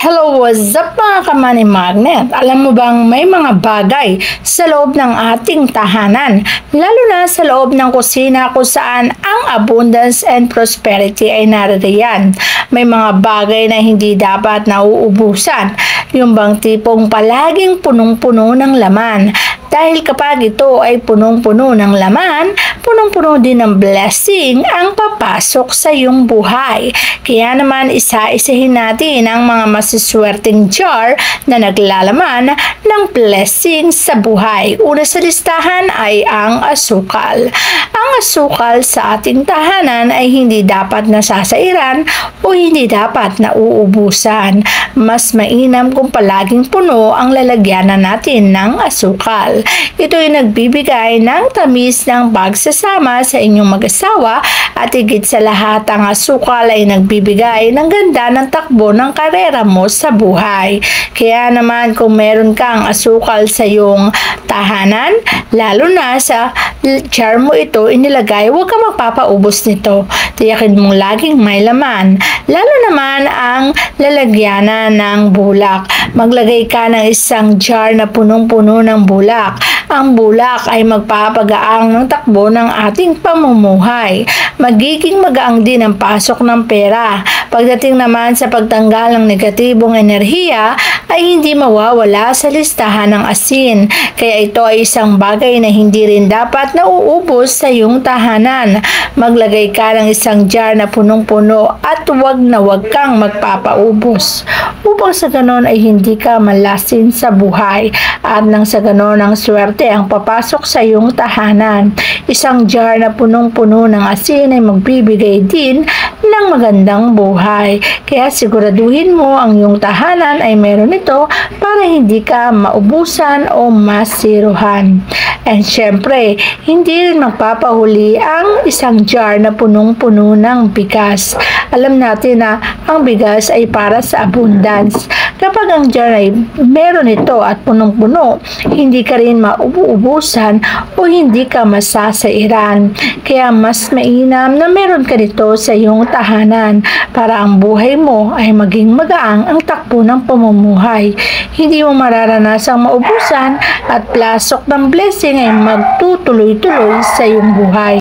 Hello, what's up mga ka-Money Magnet? Alam mo bang may mga bagay sa loob ng ating tahanan, lalo na sa loob ng kusina kung saan ang abundance and prosperity ay naririyan. May mga bagay na hindi dapat nauubusan, yung bang tipong palaging punong-puno ng laman. Dahil kapag ito ay punong-puno ng laman, punong-puno din ng blessing ang papasok sa iyong buhay. Kaya naman isa-isahin natin ang mga masiswerteng jar na naglalaman ng blessing sa buhay. Una sa listahan ay ang asukal. Ang asukal sa ating tahanan ay hindi dapat nasasairan o hindi dapat nauubusan. Mas mainam kung palaging puno ang lalagyanan natin ng asukal. Ito ay nagbibigay ng tamis ng pagsasama sa inyong mag-asawa at higit sa lahat ang asukal ay nagbibigay ng ganda ng takbo ng karera mo sa buhay. Kaya naman kung meron kang asukal sa iyong tahanan, lalo na sa jar mo ito inilagay, huwag kang magpapaubos nito. Tiyakin mong laging may laman. Lalo naman ang lalagyanan ng bulak. Maglagay ka ng isang jar na punong-puno ng bulak. Ang bulak ay magpapagaang ng takbo ng ating pamumuhay. Magiging magaang din ang pasok ng pera. Pagdating naman sa pagtanggal ng negatibong enerhiya, ay hindi mawawala sa listahan ng asin. Kaya ito ay isang bagay na hindi rin dapat nauubos sa iyong tahanan. Maglagay ka ng isang jar na punong-puno at huwag na huwag kang magpapaubos. Upang sa ganon ay hindi ka malasin sa buhay at nang sa ganon ang swerte ang papasok sa iyong tahanan. Isang jar na punong-puno ng asin ay magbibigay din ng magandang buhay. Kaya siguraduhin mo ang iyong tahanan ay meron ito para hindi ka maubusan o masiruhan. And syempre, hindi rin magpapahuli ang isang jar na punong-puno ng bigas. Alam natin na ang bigas ay para sa abundance. Kapag ang jar ay meron ito at punong-puno, hindi ka rin mauubusan o hindi ka masasairan. Kaya mas mainam na meron ka nito sa iyong tahanan para ang buhay mo ay maging magaang ang takbo ng pamumuhay. Hindi mo mararanasang maubusan at plasok ng blessing ay magtutuloy-tuloy sa iyong buhay.